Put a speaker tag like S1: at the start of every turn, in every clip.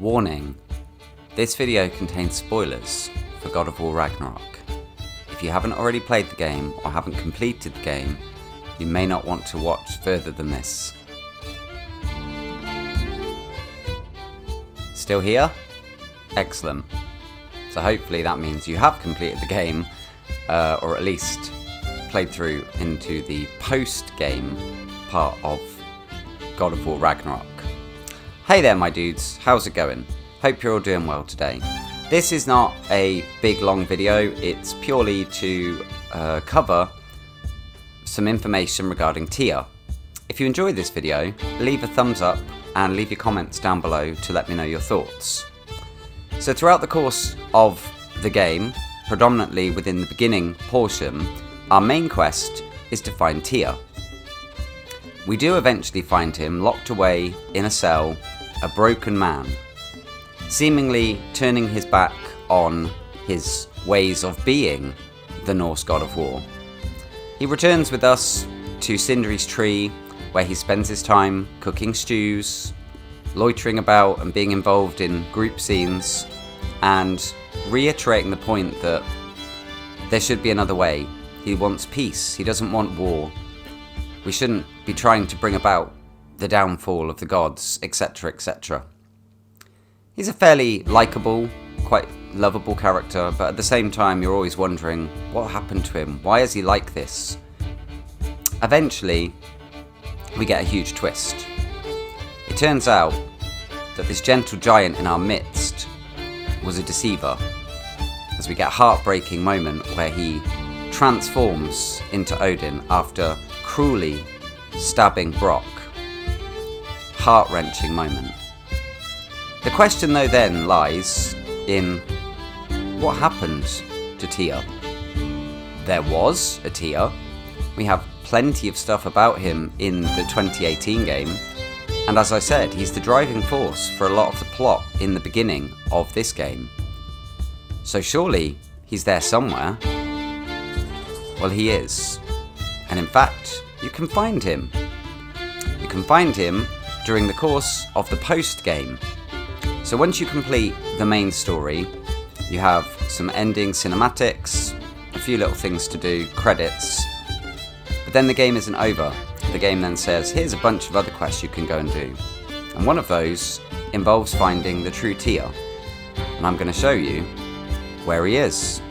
S1: Warning, this video contains spoilers for God of War Ragnarok. If you haven't already played the game or haven't completed the game, you may not want to watch further than this. Still here? Excellent. So hopefully that means you have completed the game, or at least played through into the post-game part of God of War Ragnarok. Hey there my dudes, how's it going? Hope you're all doing well today. This is not a big long video, it's purely to cover some information regarding Tyr. If you enjoyed this video, leave a thumbs up and leave your comments down below to let me know your thoughts. So throughout the course of the game, predominantly within the beginning portion, our main quest is to find Tyr. We do eventually find him locked away in a cell, a broken man, seemingly turning his back on his ways of being the Norse god of war. He returns with us to Sindri's tree, where he spends his time cooking stews, loitering about and being involved in group scenes, and reiterating the point that there should be another way. He wants peace, he doesn't want war. We shouldn't be trying to bring about the downfall of the gods, etc, etc. He's a fairly likeable, quite lovable character, but at the same time you're always wondering, what happened to him? Why is he like this? Eventually, we get a huge twist. It turns out that this gentle giant in our midst was a deceiver, as we get a heartbreaking moment where he transforms into Odin after cruelly stabbing Brock. Heart-wrenching moment. The question though then lies in what happened to Tyr. There was a Tyr. We have plenty of stuff about him in the 2018 game, and as I said, he's the driving force for a lot of the plot in the beginning of this game. So surely he's there somewhere. Well, he is. And in fact, you can find him. You can find him during the course of the post-game. So once you complete the main story, you have some ending cinematics, a few little things to do, credits, but then the game isn't over. The game then says, here's a bunch of other quests you can go and do. And one of those involves finding the true Tyr. And I'm going to show you where he is.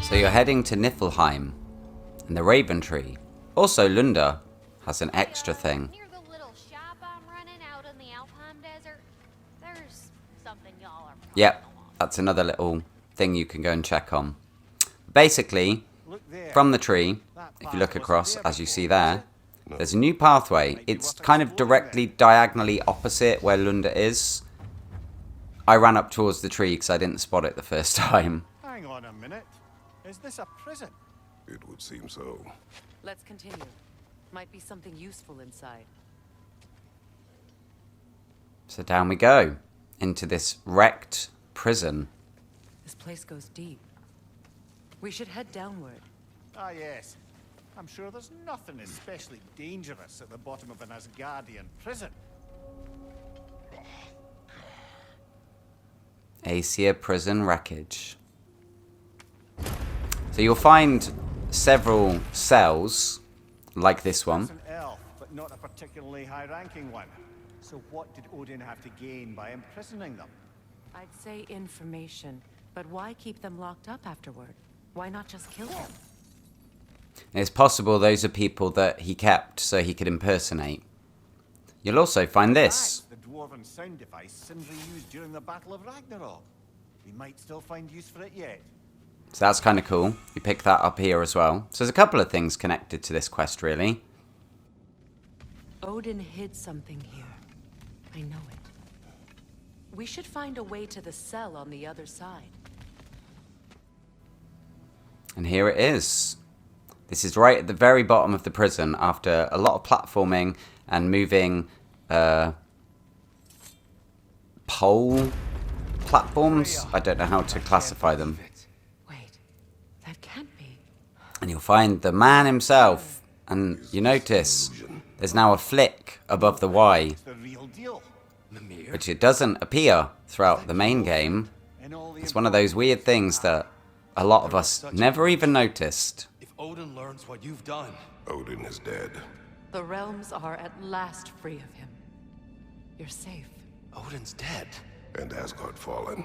S1: So you're heading to Niflheim and the Raven Tree. Also Lunda has an extra thing.
S2: Near the little shop I'm running out in the Alpine desert, there's something y'all are
S1: Yep, that's another little thing you can go and check on. Basically, from the tree, if you look across, as you see there, there's a new pathway. It's kind of directly diagonally opposite where Lunda is. I ran up towards the tree because I didn't spot it the first time.
S3: Hang on a minute. Is this a prison?
S4: It would seem so.
S5: Let's continue. Might be something useful inside.
S1: So down we go, into this wrecked prison.
S5: This place goes deep. We should head downward.
S3: Ah, yes. I'm sure there's nothing especially dangerous at the bottom of an Asgardian prison.
S1: Aesir prison wreckage. So you'll find several cells, like this one.
S3: It's an elf, but not a particularly high-ranking one. So what did Odin have to gain by imprisoning them?
S5: I'd say information, but why keep them locked up afterward? Why not just kill them?
S1: It's possible those are people that he kept so he could impersonate. You'll also find this.
S3: The dwarven sound device Sindri used during the Battle of Ragnarok. We might still find use for it yet.
S1: So that's kind of cool. You pick that up here as well. So there's a couple of things connected to this quest, really.
S5: Odin hid something here. I know it. We should find a way to the cell on the other side.
S1: And here it is. This is right at the very bottom of the prison after a lot of platforming and moving pole platforms. I don't know how to classify them.
S5: Wait, that can't be.
S1: And you'll find the man himself. And you notice there's now a flick above the Y,
S3: It's the real deal.
S1: which it doesn't appear throughout the main game.
S3: In all the
S1: It's one of those weird things that a lot of us never even noticed.
S6: If Odin learns what you've done,
S4: Odin is dead.
S5: The realms are at last free of him. You're safe.
S6: Odin's dead.
S4: And Asgard fallen.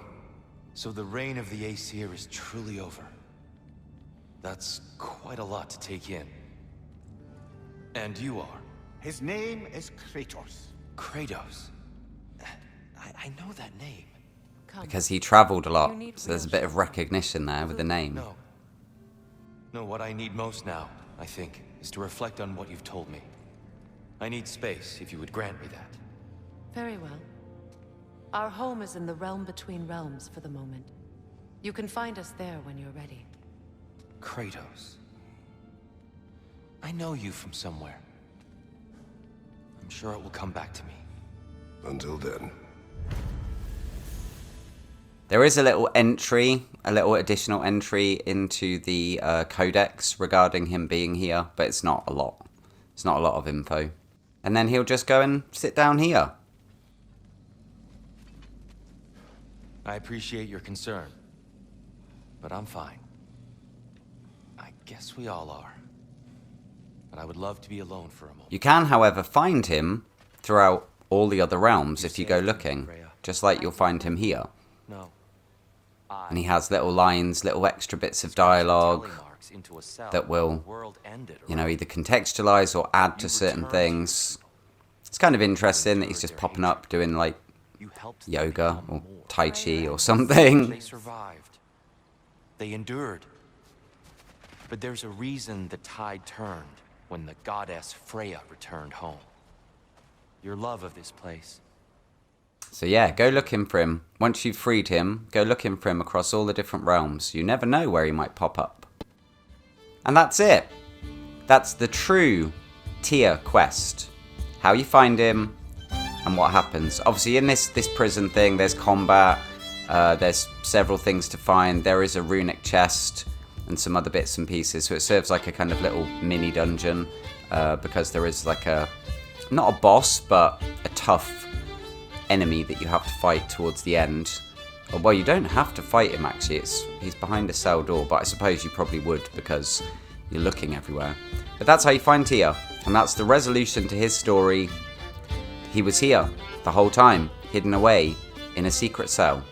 S6: So the reign of the Aesir is truly over. That's quite a lot to take in. And you are?
S3: His name is Kratos.
S6: Kratos. I know that name.
S5: Come.
S1: Because he travelled a lot,
S5: You need
S1: so there's a
S5: real
S1: bit of recognition there with the name.
S6: No. No, what I need most now, I think, is to reflect on what you've told me. I need space, if you would grant me that.
S5: Very well. Our home is in the realm between realms for the moment. You can find us there when you're ready.
S6: Kratos. I know you from somewhere. I'm sure it will come back to me.
S4: Until then.
S1: There is a little entry, a little additional entry into the codex regarding him being here, but it's not a lot. It's not a lot of info. And then he'll just go and sit down here.
S6: I appreciate your concern, but I'm fine. I guess we all are. But I would love to be alone for a moment.
S1: You can, however, find him throughout all the other realms if you go looking, just like you'll find him here.
S6: No.
S1: And he has little lines, little extra bits of dialogue that will, you know, either contextualize or add to certain things. It's kind of interesting that he's just popping up doing like yoga or tai chi or something.
S6: They survived. They endured. But there's a reason the tide turned when the goddess Freya returned home. Your love of this place.
S1: So yeah, go looking for him. Once you've freed him, go looking for him across all the different realms. You never know where he might pop up. And that's it. That's the true Tyr quest. How you find him and what happens. Obviously in this prison thing, there's combat. There's several things to find. There is a runic chest and some other bits and pieces. So it serves like a kind of little mini dungeon. Because there is like a, not a boss, but a tough enemy that you have to fight towards the end. Well, you don't have to fight him actually. He's behind a cell door, but I suppose you probably would because you're looking everywhere. But that's how you find Tyr, and that's the resolution to his story. He was here the whole time, hidden away in a secret cell.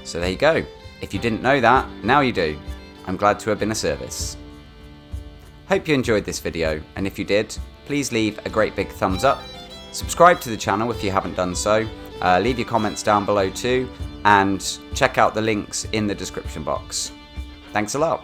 S1: So there you go. If you didn't know that, now you do. I'm glad to have been of service. Hope you enjoyed this video, and if you did, please leave a great big thumbs up. Subscribe to the channel if you haven't done so. Leave your comments down below too, and check out the links in the description box. Thanks a lot.